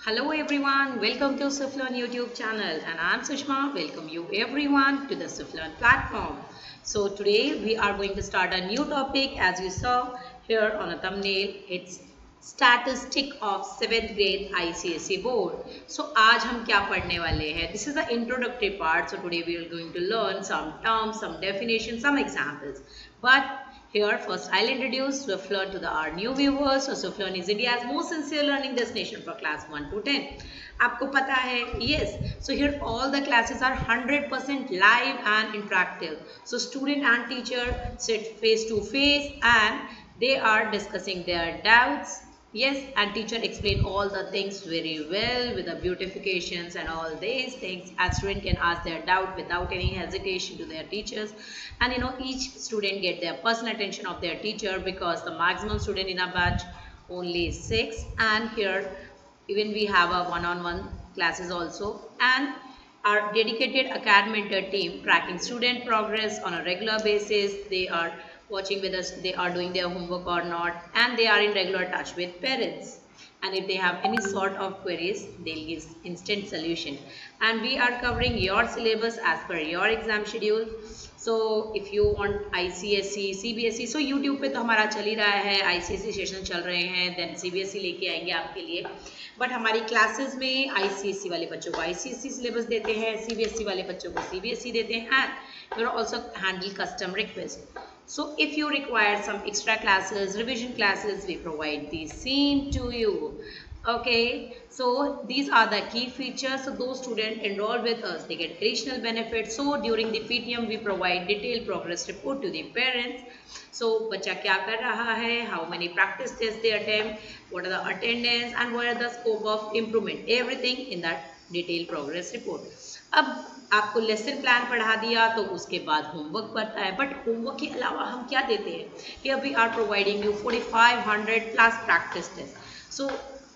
Hello everyone, welcome to Suflearn YouTube channel and I'm Sushma. Welcome you everyone to the Suflearn platform. So today we are going to start a new topic. As you saw here on the thumbnail, it's statistic of 7th grade ICSE board. So आज हम क्या पढ़ने वाले हैं? This is the introductory part. So today we are going to learn some terms, some definitions, some examples. But here, first I'll introduce Suflearn to our new viewers. So Suflearn is India's most sincere learning destination for class 1 to 10. आपको पता है? Yes. So here all the classes are 100% live and interactive. So student and teacher sit face to face and they are discussing their doubts. Yes, and teacher explain all the things very well with the beautifications and all these things. And student can ask their doubt without any hesitation to their teachers. And each student get their personal attention of their teacher because the maximum student in a batch only 6. And here even we have a one-on-one classes also. And our dedicated academic mentor team tracking student progress on a regular basis. They are watching whether they are doing their homework or not, and they are in regular touch with parents, and if they have any sort of queries they'll give instant solution. And we are covering your syllabus as per your exam schedule. So if you want ICSE, CBSE, so YouTube पे तो हमारा चल ही रहा है, ICSE session चल रहे हैं, then CBSE लेके आएंगे आपके लिए. बट हमारी क्लासेस में ICSE वाले बच्चों को ICSE सिलेबस देते हैं, CBSE वाले बच्चों को CBSE देते हैं, and we also handle custom requests. So if you require some extra classes, revision classes, we provide the same to you. Okay, so these are the key features. So those students enroll with us, they get additional benefits. So during the PTM, we provide detailed progress report to the parents. So बच्चा क्या कर रहा है, how many practice tests they attempt, what are the attendance, and what are the scope of improvement. Everything in that detailed progress report. अब आपको lesson plan पढ़ा दिया तो उसके बाद होमवर्क पड़ता है, बट होमवर्क के अलावा हम क्या देते हैं कि अभी are providing you 4500 plus practice test. So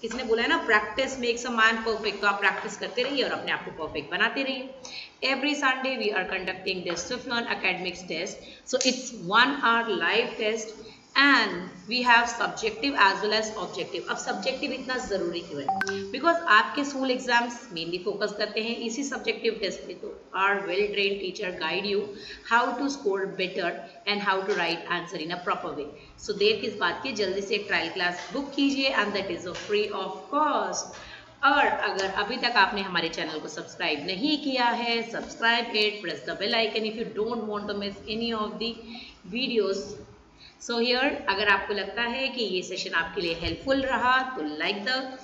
किसने बोला है ना, practice makes a man perfect. तो आप प्रैक्टिस करते रहिए और अपने आप को परफेक्ट बनाते रहिए. Every Sunday we are conducting this Suflearn academics test. So it's 1 hour live test and we have subjective as well as objective. अब subjective इतना ज़रूरी क्यों है? Because आपके school exams mainly focus करते हैं इसी subjective test पे. तो our well trained teacher guide you how to score better and how to write answer in a proper way. So देर किस बात की, जल्दी से एक trial class book कीजिए and that is free of cost. और अगर अभी तक आपने हमारे चैनल को सब्सक्राइब नहीं किया है, subscribe it, press the bell icon if you don't want to miss any of the videos. So here अगर आपको लगता है कि ये सेशन आपके लिए हेल्पफुल रहा तो like the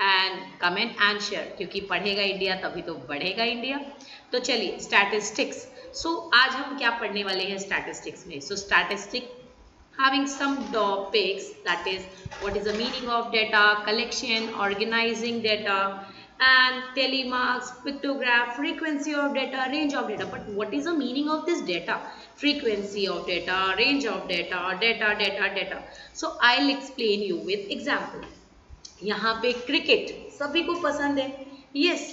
end comment and share, क्योंकि पढ़ेगा इंडिया तभी तो बढ़ेगा इंडिया. तो चलिए स्टैटिस्टिक्स. सो आज हम क्या पढ़ने वाले हैं स्टैटिस्टिक्स में. सो statistic having some topics, that is what is the meaning of data collection, organizing data, and telemarks, pictograph, frequency of data, range of data. But what is the meaning of this data, frequency of data, range of data, data. So I'll explain you with example. यहाँ पे cricket सभी को पसंद है. yes.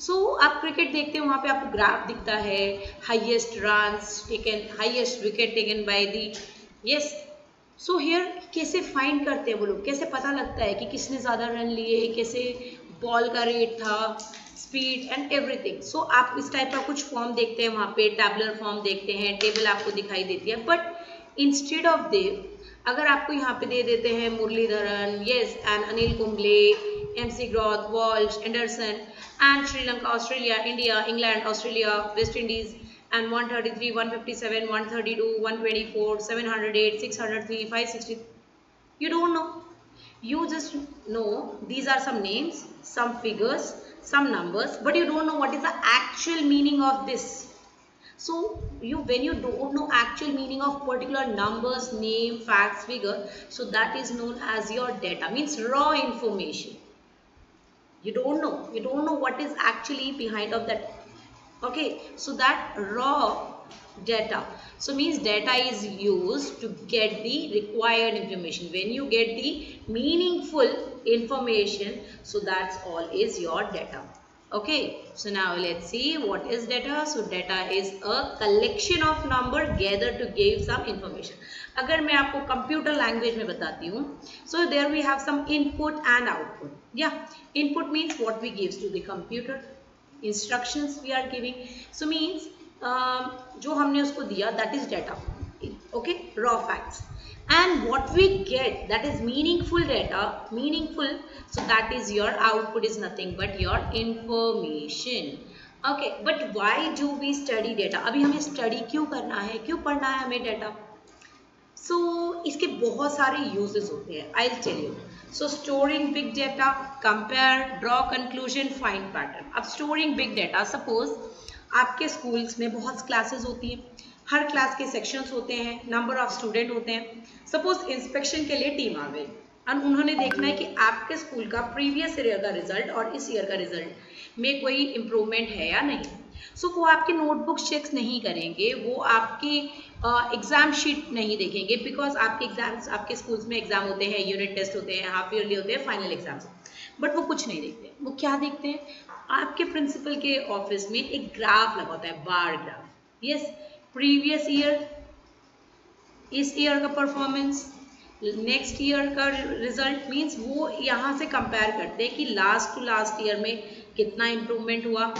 सो आप cricket देखते हो, वहाँ पे आपको ग्राफ दिखता है, highest runs taken, highest wicket taken by the. yes. So here कैसे फाइंड करते हैं वो लोग, कैसे पता लगता है कि किसने ज़्यादा रन लिए, कैसे बॉल का रेट था, स्पीड एंड एवरीथिंग. सो आप इस टाइप का कुछ फॉर्म देखते हैं, वहाँ पे टैबुलर फॉर्म देखते हैं, टेबल आपको दिखाई देती है. बट इंस्टेड ऑफ दे अगर आपको यहाँ पे दे देते हैं Muralitharan, yes, and Anil Kumble, MC Grath, Walsh, Anderson, and Sri Lanka, Australia, India, England, Australia, West Indies, and 133, 157, 132, 124, 708, 603, 560. You don't know. You just know these are some names, some figures, some numbers, but you don't know what is the actual meaning of this. So when you don't know actual meaning of particular numbers, name, facts, figure, so that is known as your data, means raw information. You don't know what is actually behind of that. Okay, so that raw data, so means data is used to get the required information. When you get the meaningful information, so that's all is your data. Okay, so now let's see what is data. So data is a collection of number gathered to give some information. अगर मैं आपको computer language में बताती हूँ, so there we have some input and output. Yeah, input means what we gives to the computer, instructions we are giving. So means जो हमने उसको दिया that is data. Okay, raw facts. And what we get, that is meaningful data, meaningful, so that is your output, is nothing but your information. Okay, but why do we study data? अभी हमें study क्यों करना है, क्यों पढ़ना है हमें data? So इसके बहुत सारे यूजेस होते हैं. I'll tell you. So storing big data, compare, draw conclusion, find pattern. अब storing big data, suppose आपके स्कूल्स में बहुत क्लासेस होती हैं, हर क्लास के सेक्शंस होते हैं, नंबर ऑफ स्टूडेंट होते हैं. सपोज इंस्पेक्शन के लिए टीम आ गई और उन्होंने देखना है कि आपके स्कूल का प्रीवियस ईयर का रिजल्ट और इस ईयर का रिजल्ट में कोई इम्प्रूवमेंट है या नहीं. सो वो आपके नोटबुक चेक्स नहीं करेंगे, वो आपकी एग्जाम शीट नहीं देखेंगे, बिकॉज आपके एग्जाम्स, आपके स्कूल्स में एग्जाम होते हैं, यूनिट टेस्ट होते हैं, हाफ ईयरली होते हैं, फाइनल एग्जाम्स, बट वो कुछ नहीं देखते. वो क्या देखते हैं? आपके प्रिंसिपल के ऑफिस में एक ग्राफ लगा होता है, bar graph. Yes, previous year, इस ईयर का परफॉर्मेंस, नेक्स्ट ईयर का रिजल्ट, मींस वो यहाँ से कंपेयर करते हैं कि लास्ट टू लास्ट ईयर में कितना इम्प्रूवमेंट हुआ,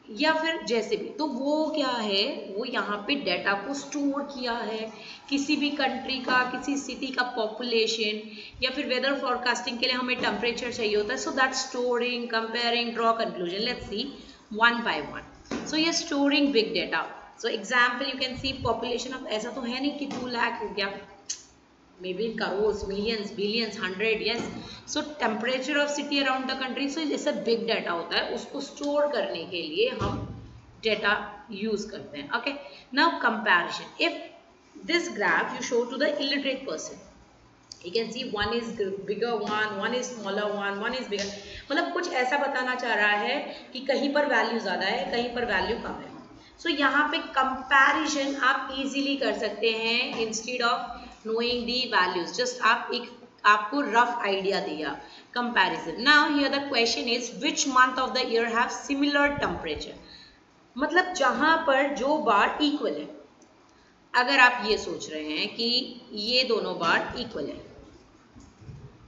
या फिर जैसे भी. तो वो क्या है, वो यहाँ पे डाटा को स्टोर किया है, किसी भी कंट्री का, किसी सिटी का पॉपुलेशन, या फिर वेदर फॉरकास्टिंग के लिए हमें टेम्परेचर चाहिए होता है. So that storing, comparing, draw conclusion. Let's see one by one. So ये storing big data. So example you can see population of, ऐसा तो है नहीं कि 2 लाख हो गया, maybe crore, millions, billions, 100. Yes. So temperature of city around the country. So जैसे big data होता है, उसको स्टोर करने के लिए हम डाटा यूज करते हैं. Okay, now comparison. If this graph you show to the illiterate person, you can see one is bigger one is smaller one is bigger. मतलब कुछ ऐसा बताना चाह रहा है कि कहीं पर वैल्यू ज़्यादा है, कहीं पर वैल्यू कम है. सो यहाँ पे कंपैरिजन आप इजीली कर सकते हैं instead of knowing the values. Just आपको रफ आइडिया दिया. Comparison. Now here the question is which month of the year have similar temperature. मतलब जहाँ पर जो बार इक्वल है. अगर आप ये सोच रहे हैं कि ये दोनों बार इक्वल है,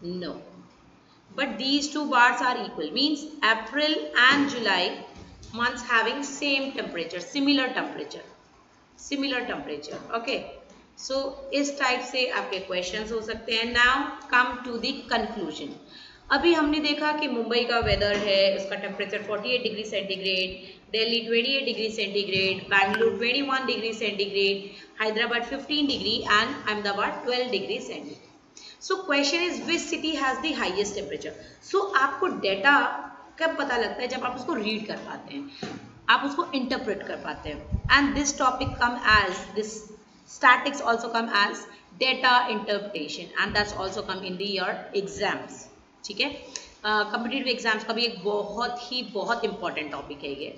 no, but these two bars are equal, means April and July months having same temperature, similar temperature. Okay, so इस टाइप से आपके क्वेश्चंस हो सकते हैं. Now come to the conclusion. अभी हमने देखा कि मुंबई का वेदर है, उसका temperature 48 degree centigrade, Delhi 28 degree centigrade, Bangalore 21 degree centigrade, Hyderabad 15 degree and Ahmedabad 12 degree centigrade. So question is which city has the highest temperature. So आपको डेटा कब पता लगता है? जब आप उसको रीड कर पाते हैं, आप उसको इंटरप्रेट कर पाते हैं. And this topic come as this statics also come as data interpretation, and that's also come in the your exams. ठीक है, कॉम्पिटिटिव एग्जाम्स का भी एक बहुत इंपॉर्टेंट टॉपिक है ये.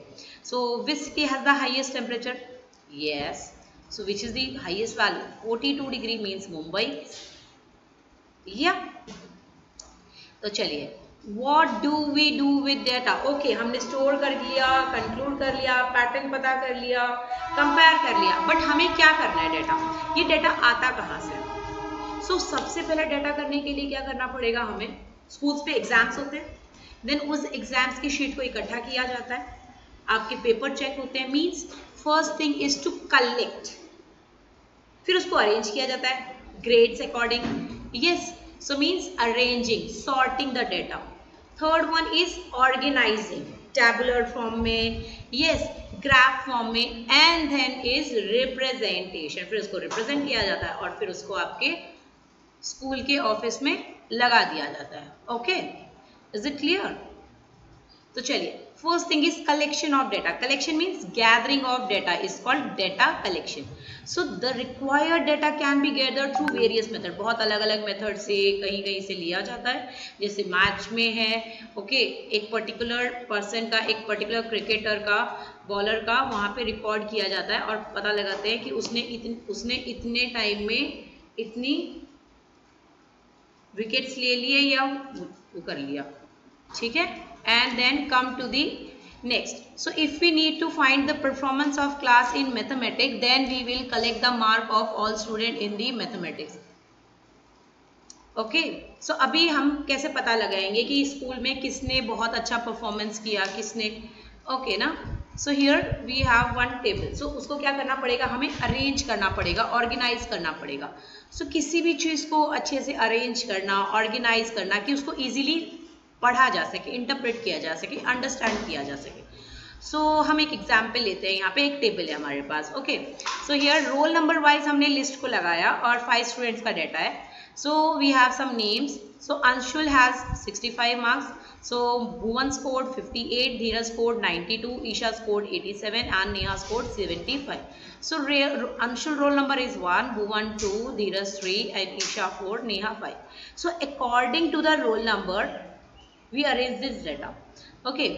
So which city has the highest temperature? Yes. So which is the highest value? 42 degree means Mumbai. या तो चलिए, What do we do with data? Okay, हमने स्टोर कर लिया, कंक्लूड कर लिया, पैटर्न पता कर लिया, कंपेयर कर लिया, बट हमें क्या करना है डेटा? ये डेटा आता कहाँ से? सो सबसे पहले डेटा करने के लिए क्या करना पड़ेगा हमें? स्कूल्स पे एग्जाम्स होते हैं, देन उस एग्जाम्स की शीट को इकट्ठा किया जाता है, आपके पेपर चेक होते हैं. Means first thing is to collect, फिर उसको अरेंज किया जाता है grades according. Yes, so means arranging, sorting the data. Third one is organizing, tabular form में, यस, ग्राफ फॉर्म में, एंड देन इज रिप्रेजेंटेशन. फिर उसको रिप्रेजेंट किया जाता है और फिर उसको आपके स्कूल के ऑफिस में लगा दिया जाता है. Okay, is it clear? तो चलिए, first thing is collection of data. Collection means gathering of data is called data collection. So the required data can be gathered through various method. बहुत अलग अलग मेथड से, कहीं कहीं से लिया जाता है. जैसे मैच में है, ओके, एक पर्टिकुलर पर्सन का, एक पर्टिकुलर क्रिकेटर का, बॉलर का वहाँ पे रिकॉर्ड किया जाता है और पता लगाते हैं कि उसने इतने टाइम में इतनी विकेट्स ले लिए या वो कर लिया. ठीक है, and then come to the Next, so if we need to find the performance of class in mathematics, then we will collect the mark of all student in the mathematics. Okay, so अभी हम कैसे पता लगाएंगे कि school में किसने बहुत अच्छा परफॉर्मेंस किया, किसने, ओके ना. So here we have one table. So उसको क्या करना पड़ेगा, हमें अरेंज करना पड़ेगा, ऑर्गेनाइज करना पड़ेगा. सो किसी भी चीज़ को अच्छे से अरेंज करना, ऑर्गेनाइज करना कि उसको इजीली पढ़ा जा सके, इंटरप्रेट किया जा सके, अंडरस्टैंड किया जा सके. सो हम एक एग्जाम्पल लेते हैं. यहाँ पे एक टेबल है हमारे पास. Okay, so here roll number wise हमने लिस्ट को लगाया और 5 स्टूडेंट्स का डाटा है. So we have some names. So Anshul has 65 marks. So Bhuvan scored 58, Dheeraj scored 92, Isha scored 87 and Neha scored 75. So Anshul roll number is 1, Bhuvan 2, Dheeraj 3 and Isha 4, Neha 5. So according to the roll number we arrange this data. Okay.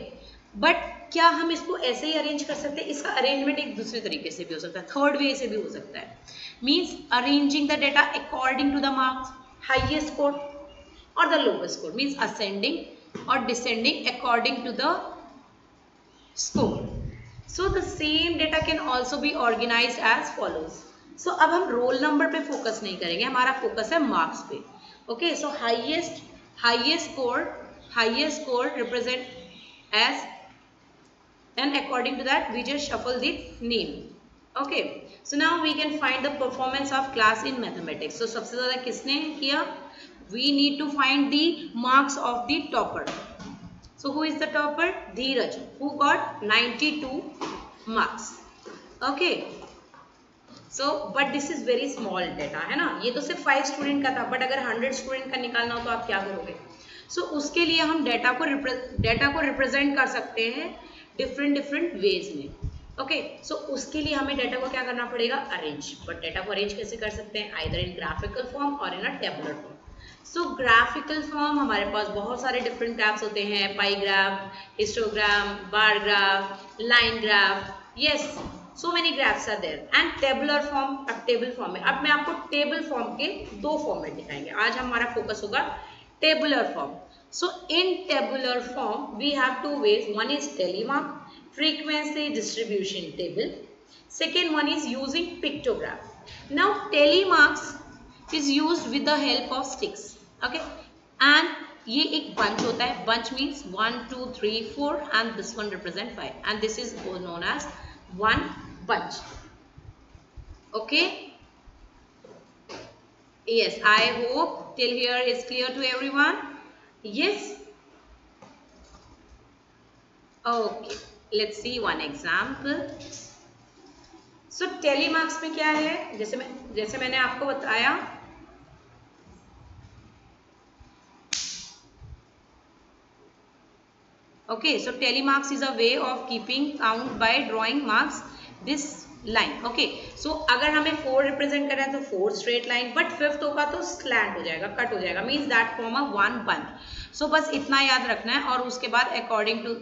But क्या हम इसको ऐसे ही arrange कर सकते हैं? इसका arrangement एक दूसरे तरीके से भी हो सकता है, थर्ड वे से भी हो सकता है. Means arranging the data according to the marks, highest score और the lowest score, means ascending और descending according to the score. So the same data can also be organised as follows. So अब हम roll number पे focus नहीं करेंगे, हमारा focus है marks पे. Okay, so highest score represent as, and according to that we just shuffle the name. Okay, so now we can find the performance of class in mathematics. So सबसे ज़्यादा किसने किया? We need to find the marks of the topper. So who is the topper? Dheeraj, who got 92 marks. Okay, so but this is very small data है ना, ये तो सिर्फ 5 student का था. बट अगर 100 स्टूडेंट का निकालना हो तो आप क्या करोगे? सो उसके लिए हम डेटा को रिप्रेजेंट कर सकते हैं डिफरेंट वेज में. ओके, सो उसके लिए हमें डेटा को क्या करना पड़ेगा? अरेंज. बट डेटा को अरेंज कैसे कर सकते हैं? Either in graphical form or in a tabular form. So graphical form हमारे पास बहुत सारे डिफरेंट ग्राफ्स होते हैं, pie graph, histogram, bar graph, line graph, yes, so many graphs are there. And tabular form, अब टेबल फॉर्म में अब मैं आपको टेबल फॉर्म के 2 फॉर्मेट दिखाएंगे. आज हमारा फोकस होगा tabular form. So in tabular form we have 2 ways. One is telemark, frequency distribution table. Second one is using pictograph. Now telemarks is used with the help of sticks. Okay, and ये एक bunch होता है. Bunch means 1 2 3 4 and this one represent 5 and this is known as one bunch. Okay, yes, I hope till here is clear to everyone. Yes, okay, let's see one example. So telemarks में क्या है? जैसे मैंने आपको बताया, okay, so telemarks is a way of keeping count by drawing marks this line. Okay, so अगर हमें 4 represent करना है तो 4 स्ट्रेट लाइन, बट 5th होगा तो स्लैंट हो जाएगा, कट हो जाएगा, means that form a 1 bunch. So बस इतना याद रखना है और उसके बाद अकॉर्डिंग टू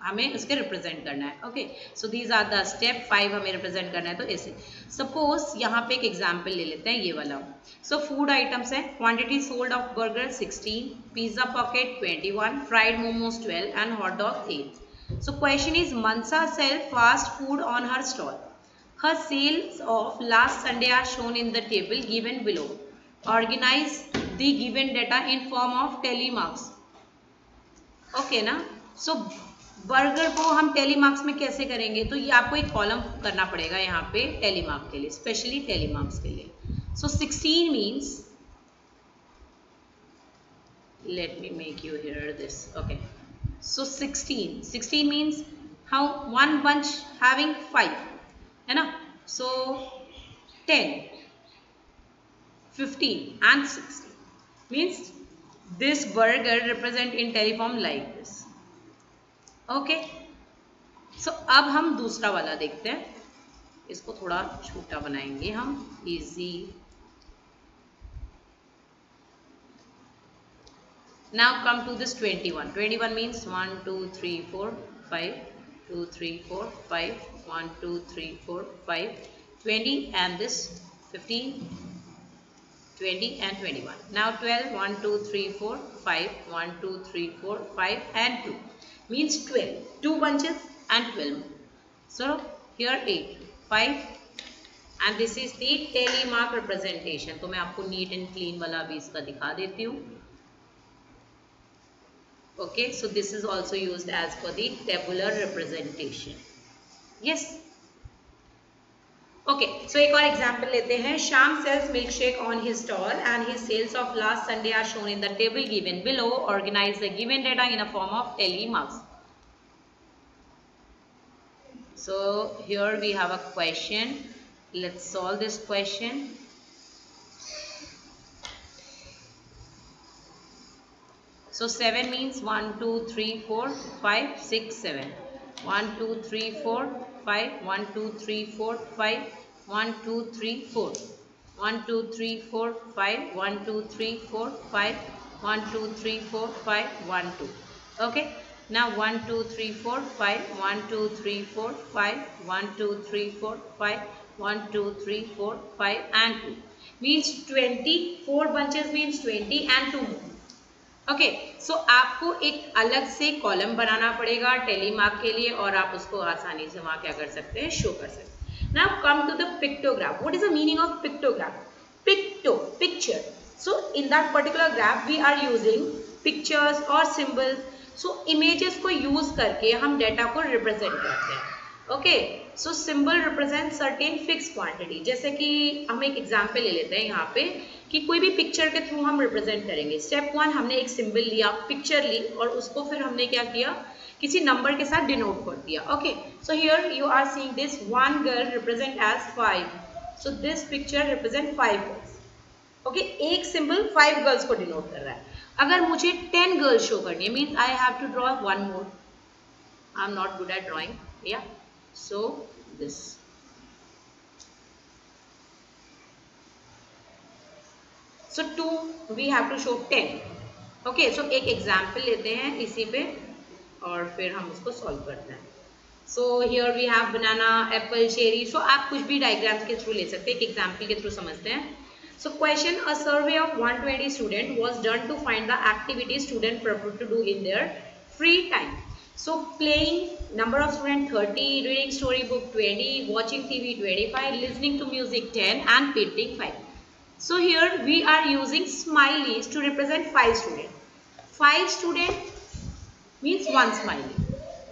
हमें उसके रिप्रेजेंट करना है. Okay, so these are the step. 5 हमें रिप्रेजेंट करना है तो ऐसे. सपोज यहाँ पे एक एग्जाम्पल ले लेते हैं, ये वाला. सो फूड आइटम्स है. Quantity sold of burger 16, pizza pocket 21, fried momos 12 and hot dog 8. So question is, Mansa sell fast food on her stall. Her sales of last Sunday are shown in the table given below. Organize the given data in form of telemarks. Okay ना? So burger को हम telemarks में कैसे करेंगे? तो ये आपको एक कॉलम करना पड़ेगा यहाँ पे टेलीमार्क के लिए, स्पेशली टेलीमार्क्स के लिए. So 16 means, let me make you hear this. Okay. So 16 means how one bunch having 5. है ना? So 10, 15 and 16 means this burger represent in teleform like this. Okay, so अब हम दूसरा वाला देखते हैं. इसको थोड़ा छोटा बनाएंगे हम, easy. Now come to this 21. 21 means 1 2 3 4 5 2 3 4 5 1 2 3 4 5 20 and this 15 20 and 21. Now 12 1 2 3 4 5 1 2 3 4 5 and 2. means 12. 2 bunches and 12. So here 8, 5 and this is the telemark representation. तो मैं आपको neat and clean वाला भी इसका दिखा देती हूँ. Okay, so this is also used as for the tabular representation. Yes. Okay, so एक और example लेते हैं. Sham sells milkshake on his stall and his sales of last Sunday are shown in the table given below. Organize the given data in a form of telemarks. So here we have a question. Let's solve this question. So 7 means 1, 2, 3, 4, 5, 6, 7. 1, 2, 3, 4, 5. 1, 2, 3, 4, 5. 1, 2, 3, 4. 1, 2, 3, 4, 5. 1, 2, 3, 4, 5. 1, 2, 3, 4, 5. 1, 2. Okay. Now 1, 2, 3, 4, 5. 1, 2, 3, 4, 5. 1, 2, 3, 4, 5. 1, 2, 3, 4, 5 and 2. Means 20. 4 bunches means 20 and 2 more. Okay, सो आपको एक अलग से column बनाना पड़ेगा टेलीमार्क के लिए और आप उसको आसानी से वहां क्या कर सकते हैं, शो कर सकते हैं. Now come to the pictograph. What is the meaning of pictograph? Picto, picture. So in that particular graph we are using pictures और सिंबल्स. सो इमेजेस को यूज करके हम डेटा को रिप्रेजेंट करते हैं. Okay, so symbol represent certain fix quantity. जैसे कि हम एक एग्जांपल ले लेते हैं यहाँ पे कि कोई भी पिक्चर के थ्रू हम रिप्रेजेंट करेंगे. स्टेप 1 हमने एक सिंबल लिया, पिक्चर ली और उसको फिर हमने क्या किया, किसी नंबर के साथ डिनोट कर दिया. Okay, so here you are seeing this one girl represent as 5. So this picture represent 5 girls. Okay, एक सिंबल 5 गर्ल्स को डिनोट कर रहा है. अगर मुझे 10 गर्ल्स शो करनी है means I have to draw one more. I am not good at drawing. Yeah so this. So 2 we have to show 10. Okay, so एक एग्जाम्पल लेते हैं इसी पे और फिर हम उसको सॉल्व करते हैं. So here we have banana, apple, cherry. So आप कुछ भी डायग्राम्स के थ्रू ले सकते हैं, एक एग्जाम्पल के थ्रू समझते हैं. So question, a survey of 120 students was done to find the activities students prefer to do in their free time. So playing, number of students 30, reading storybook 20, watching TV 25, listening to music 10 and painting 5. So here we are using smileys to represent 5 students. 5 students means 1 smiley.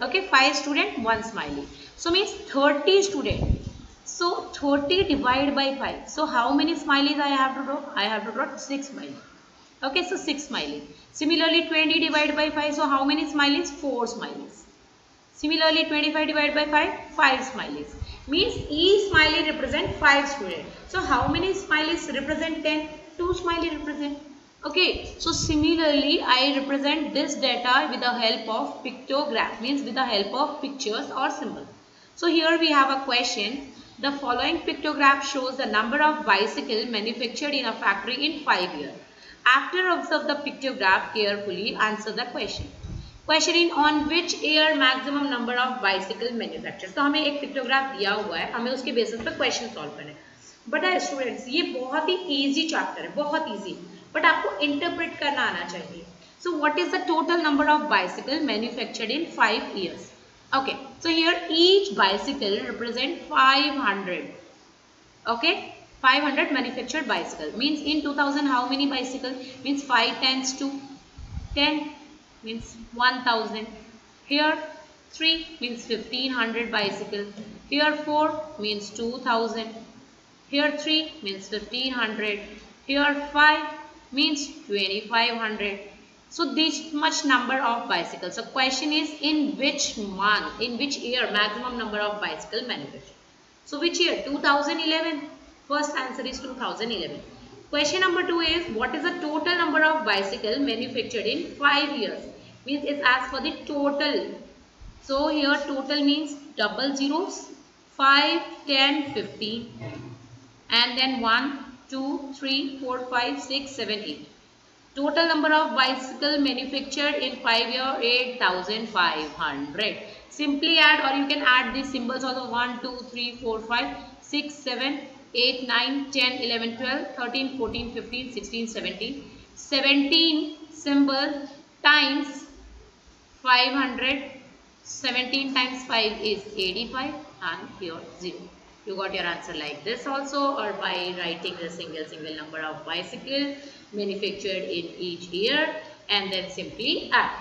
Okay, 5 students 1 smiley. So means 30 students. So 30 divided by 5. So how many smileys I have to draw? I have to draw 6 smileys. Okay, so 6 smileys. Similarly 20 divided by 5. So how many smileys? 4 smileys. Similarly 25 divided by 5. 5 smileys. Means each smiley represent 5 students. So how many smileys represent 10? 2 smiley represent. Okay, so similarly I represent this data with the help of pictograph. Means with the help of pictures or symbols. So here we have a question. The following pictograph shows the number of bicycles manufactured in a factory in 5 years. After observe the pictograph carefully, answer the question. Questioning on which year maximum number of bicycle manufactured. तो हमें एक pictograph दिया हुआ है, हमें उसके basis पे question solve करना है. बट स्टूडेंट्स ये बहुत ही इजी चैप्टर है, बहुत इजी, बट आपको इंटरप्रेट करना आना चाहिए. So what is the total number of bicycle manufactured in 5 years? Okay, so here each bicycle represent 500. Okay, 500 manufactured bicycle means in 2000 how many bicycle? Means 5 times 2 10 means 1000. Here 3 means 1500 bicycle. Here 4 means 2000. Here 3 means 1500. Here 5 means 2500. So this much number of bicycles. So question is in which month, in which year maximum number of bicycle manufactured? So which year? 2011. First answer is 2011. Question number 2 is what is the total number of bicycle manufactured in 5 years? Means it's asked for the total. So here total means double zeros, 5, 10, 15 and then 1, 2, 3, 4, 5, 6, 7, 8. Total number of bicycle manufactured in 5 years 8500. Simply add or you can add these symbols also 1, 2, 3, 4, 5, 6, 7, 8, 9, 10, 11, 12, 13, 14, 15, 16, 17. 17 symbol times 500. 17 times 5 is 85 and here 0. You got your answer like this also, or by writing the single number of bicycle manufactured in each year and then simply add.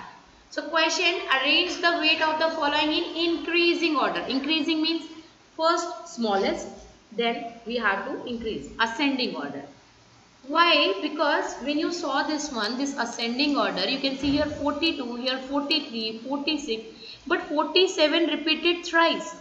So question, arrange the weight of the following in increasing order. Increasing means first smallest, then we have to increase, ascending order. Why? Because when you saw this one, this ascending order, you can see here 42, here 43, 46, but 47 repeated thrice.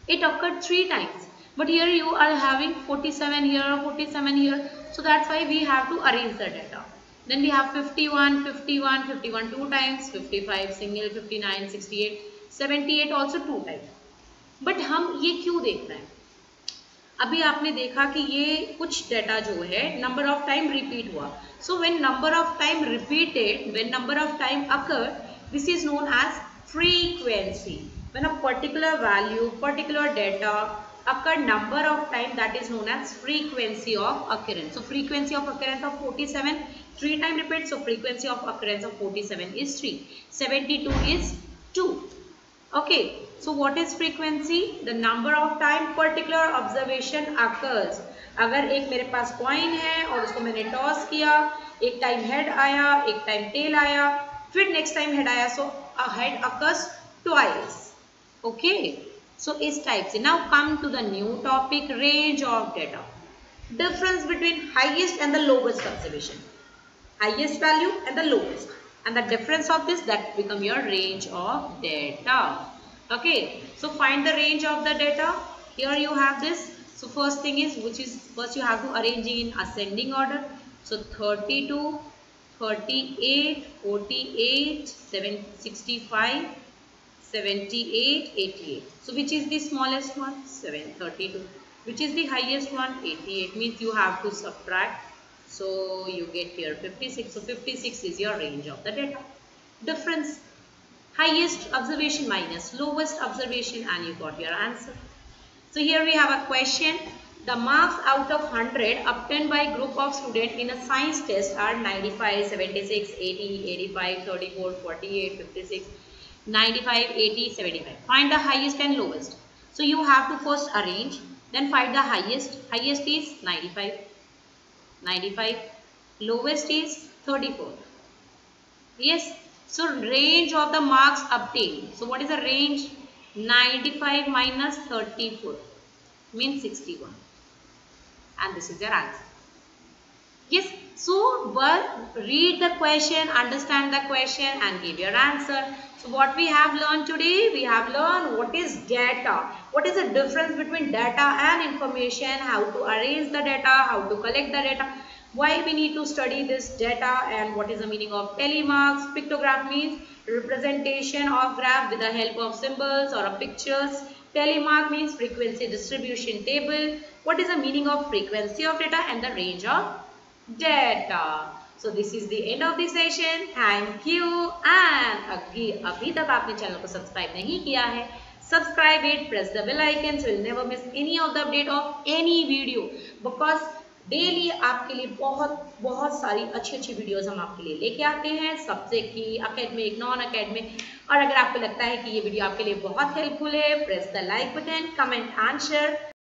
It occurred 3 times. But here you are having 47 here, 47 here. So that's why we have to arrange the data. Then we have 51, 51, 51 2 times, 55 single, 59, 68, 78 also 2 times. But हम ये क्यों देख रहे हैं? अभी आपने देखा कि ये कुछ डेटा जो है नंबर ऑफ टाइम रिपीट हुआ. So when number of time repeated, when number of time occur, this is known as frequency. When a particular value, particular data occur number of time, that is known as frequency of occurrence. So frequency of occurrence of 47 3 time repeat, so frequency of occurrence of 47 is 3, 72 is 2. Okay, so what is frequency? The number of time particular observation occurs. अगर एक मेरे पास coin है और उसको मैंने toss किया, एक time head आया, एक टाइम टेल आया, फिर नेक्स्ट टाइम हेड आया, सो a head occurs twice. Okay, so is type C. Now come to the new topic, range of data. Difference between highest and the lowest observation. Highest value and the lowest, and the difference of this, that become your range of data. Okay, so find the range of the data. Here you have this. So first thing is, first you have to arrange in ascending order. So 32, 38, 48, 65, 78, 88. So which is the smallest one? 732. Which is the highest one? 88. Means you have to subtract. So you get here 56. So 56 is your range of the data. Difference. Highest observation minus lowest observation, and you got your answer. So here we have a question. The marks out of 100 obtained by group of students in a science test are 95, 76, 80, 85, 34, 48, 56, 95, 80, 75. Find the highest and lowest. So you have to first arrange, then find the highest. Highest is 95, 95. Lowest is 34. Yes. So range of the marks obtained. So what is the range? 95 minus 34 means 61. And this is your answer. Yes, so read the question, understand the question and give your answer. So what we have learned today, we have learned what is data, what is the difference between data and information, how to arrange the data, how to collect the data, why we need to study this data, and what is the meaning of telemarks. Pictograph means representation of graph with the help of symbols or pictures. Telemark means frequency distribution table. What is the meaning of frequency of data and the range of data? So this is the end of the session. Thank you. And अभी तक आपने channel को subscribe नहीं किया है, subscribe it, press the bell icon so you'll never miss any of the update of any video, because daily आपके लिए बहुत सारी अच्छी वीडियोस हम आपके लिए लेके आते हैं, सब्जेक्ट की, एकेडमिक, नॉन एकेडमिक. और अगर आपको लगता है कि ये वीडियो आपके लिए बहुत हेल्पफुल है, press the like button, comment and share.